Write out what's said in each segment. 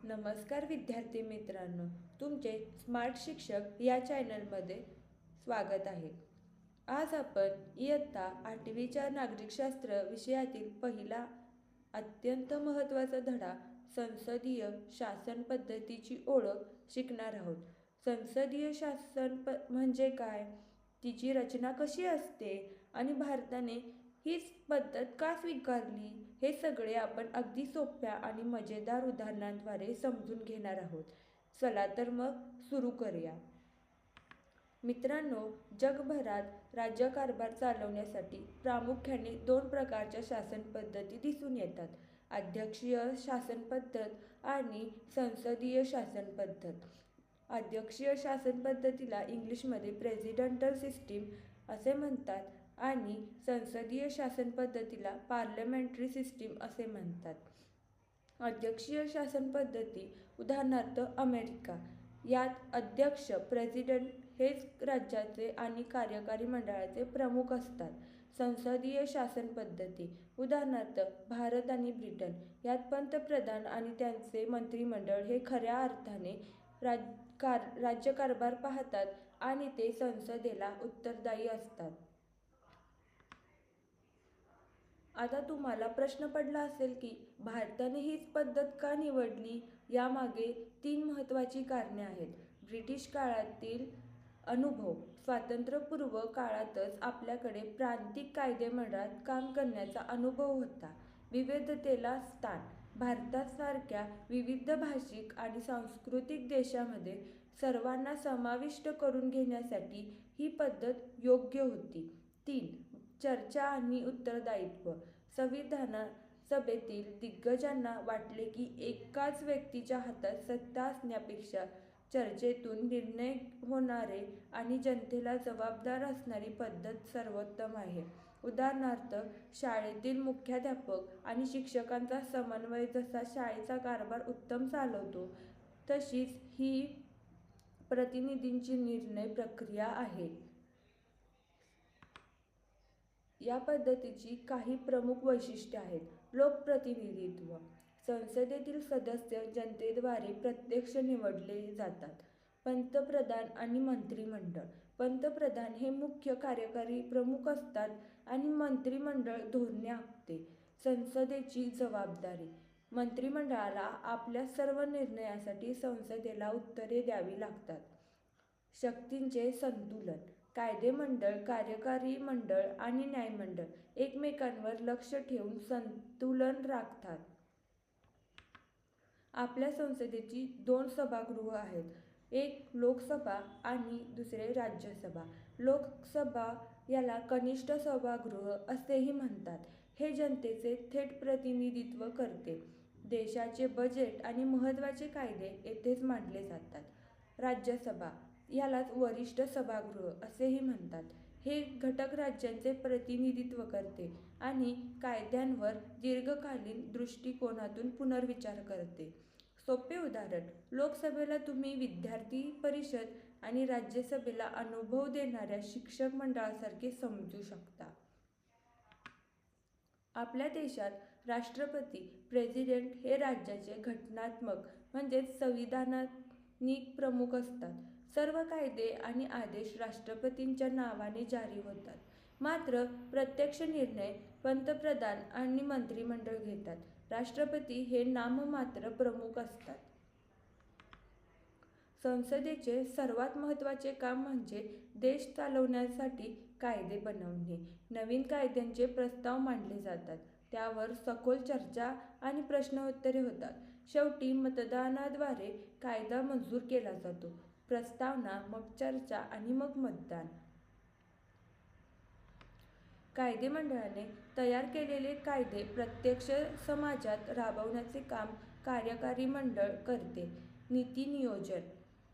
नमस्कार विद्यार्थी मित्रांनो, तुमचे स्मार्ट शिक्षक या चॅनलमध्ये स्वागत आहे. आज आपण इयत्ता 8वीच्या नागरिकशास्त्र विषयातील पहिला अत्यंत महत्त्वाचा धडा संसदीय शासन पद्धतीची ओळख शिकणार आहोत. संसदीय शासन म्हणजे काय, तिची रचना कशी असते आणि भारताने हीच पद्धत का स्वीकारली, हे सगळे आपण अगदी सोप्या आणि मजेदार उदाहरणांद्वारे समजून घेणार आहोत. चला तर मग सुरू करूया. मित्रांनो, जगभरात राज्यकारभार चालवण्यासाठी प्रामुख्याने 2 प्रकारच्या शासन पद्धती दिसून येतात: अध्यक्षीय शासन पद्धत आणि संसदीय शासन पद्धत. अध्यक्षीय शासन पद्धतीला इंग्लिशमध्ये प्रेसिडेंटल सिस्टीम असे म्हणतात आणि संसदीय शासन पद्धतीला पार्लमेंटरी सिस्टीम असे म्हणतात. अध्यक्षीय शासन पद्धती, उदाहरणार्थ अमेरिका, यात अध्यक्ष प्रेसिडेंट हेच राज्याचे आणि कार्यकारी मंडळाचे प्रमुख असतात. संसदीय शासन पद्धती, उदाहरणार्थ भारत आणि ब्रिटन, यात पंतप्रधान आणि त्यांचे मंत्रिमंडळ हे खऱ्या अर्थाने राज्यकारभार पाहतात आणि ते संसदेला उत्तरदायी असतात. आता तुम्हाला प्रश्न पडला असेल की भारताने हीच पद्धत का निवडली? यामागे 3 महत्त्वाची कारणे आहेत. ब्रिटिश काळातील अनुभव. स्वातंत्र्यपूर्व काळातच आपल्याकडे प्रांतिक कायदेमंडळात काम करण्याचा अनुभव होता. विविधतेला स्थान. भारतासारख्या विविध भाषिक आणि सांस्कृतिक देशामध्ये सर्वांना समाविष्ट करून घेण्यासाठी ही पद्धत योग्य होती. 3. चर्चा आणि उत्तरदायित्व. संविधान सभेतील दिग्गजांना वाटले की एकाच व्यक्तीच्या हातात सत्ता असण्यापेक्षा चर्चेतून निर्णय होणारे आणि जनतेला जबाबदार असणारी पद्धत सर्वोत्तम आहे. उदाहरणार्थ, शाळेतील मुख्याध्यापक आणि शिक्षकांचा समन्वय जसा शाळेचा कारभार उत्तम चालवतो, तशीच ही प्रतिनिधींची निर्णय प्रक्रिया आहे. या पद्धतीची काही प्रमुख वैशिष्ट्ये आहेत. लोकप्रतिनिधित्व. संसदेतील सदस्य जनतेद्वारे प्रत्यक्ष निवडले जातात. पंतप्रधान आणि मंत्रिमंडळ. पंतप्रधान हे मुख्य कार्यकारी प्रमुख असतात आणि मंत्रिमंडळ धोरणे आखते. संसदेची जबाबदारी. मंत्रिमंडळाला आपल्या सर्व निर्णयासाठी संसदेला उत्तरे द्यावी लागतात. शक्तींचे संतुलन. कायदेमंडळ, कार्यकारी मंडळ आणि न्यायमंडळ एकमेकांवर लक्ष ठेवून संतुलन राखतात. आपल्या संसदेची 2 सभागृह आहेत, एक लोकसभा आणि दुसरे राज्यसभा. लोकसभा याला कनिष्ठ सभागृह असेही म्हणतात. हे जनतेचे थेट प्रतिनिधित्व करते. देशाचे बजेट आणि महत्त्वाचे कायदे येथेच मांडले जातात. राज्यसभा यालाच वरिष्ठ सभागृह असेही म्हणतात. हे घटक राज्यांचे प्रतिनिधित्व करते आणि कायद्यांवर दीर्घकालीन दृष्टिकोनातून पुनर्विचार करते. सोपे उदाहरण: लोकसभेला तुम्ही विद्यार्थी परिषद आणि राज्यसभेला अनुभव देणाऱ्या शिक्षक मंडळासारखे समजू शकता. आपल्या देशात राष्ट्रपती प्रेसिडेंट हे राज्याचे घटनात्मक म्हणजेच संविधानिक प्रमुख असतात. सर्व कायदे आणि आदेश राष्ट्रपतींच्या नावाने जारी होतात. मात्र प्रत्यक्ष निर्णय पंतप्रधान आणि मंत्रिमंडळ घेतात. राष्ट्रपती हे नाममात्र प्रमुख असतात. संसदेचे सर्वात महत्त्वाचे काम म्हणजे देश चालवण्यासाठी कायदे बनवणे. नवीन कायद्यांचे प्रस्ताव मांडले जातात. त्यावर सखोल चर्चा आणि प्रश्नोत्तरे होतात. शेवटी मतदानाद्वारे कायदा मंजूर केला जातो. प्रस्तावना, मग चर्चा आणि मग मतदान. कायदेमंडळाने तयार केलेले कायदे प्रत्यक्ष समाजात राबवण्याचे काम कार्यकारी मंडळ करते. नीती नियोजन.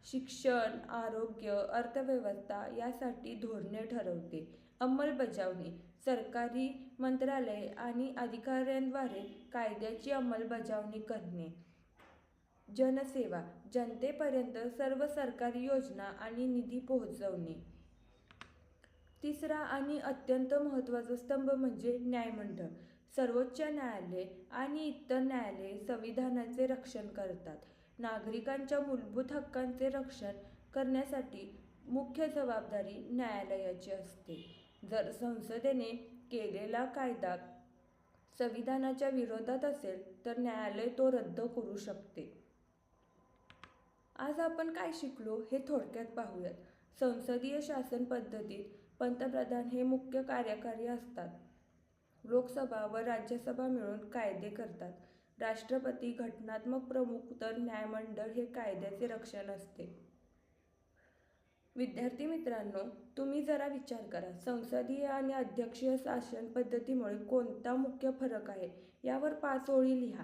शिक्षण, आरोग्य, अर्थव्यवस्था यासाठी धोरणे ठरवते. अंमलबजावणी. सरकारी मंत्रालये आणि अधिकाऱ्यांद्वारे कायद्याची अंमलबजावणी करणे. जनसेवा. जनतेपर्यंत सर्व सरकारी योजना आणि निधी पोहोचवणे. तिसरा आणि अत्यंत महत्त्वाचा स्तंभ म्हणजे न्यायमंडळ. सर्वोच्च न्यायालय आणि इतर न्यायालये संविधानाचे रक्षण करतात. नागरिकांच्या मूलभूत हक्कांचे रक्षण करण्यासाठी मुख्य जबाबदारी न्यायालयाची असते. जर संसदेने केलेला कायदा संविधानाच्या विरोधात असेल तर न्यायालय तो रद्द करू शकते. आज आपण काय शिकलो हे थोडक्यात पाहूयात. संसदीय शासन पद्धतीत पंतप्रधान हे मुख्य कार्यकारी असतात. लोकसभा व राज्यसभा मिळून कायदे करतात. राष्ट्रपती घटनात्मक प्रमुख तर न्यायमंडळ हे कायद्याचे रक्षण असते. विद्यार्थी मित्रांनो, तुम्ही जरा विचार करा, संसदीय आणि अध्यक्षीय शासन पद्धतीमुळे कोणता मुख्य फरक आहे यावर 5 ओळी लिहा.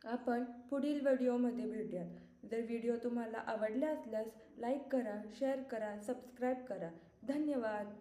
आपण पुढील व्हिडिओमध्ये भेटूयात. जर व्हिडिओ तुम्हाला आवडला असल्यास लाईक करा, शेअर करा, सबस्क्राईब करा. धन्यवाद.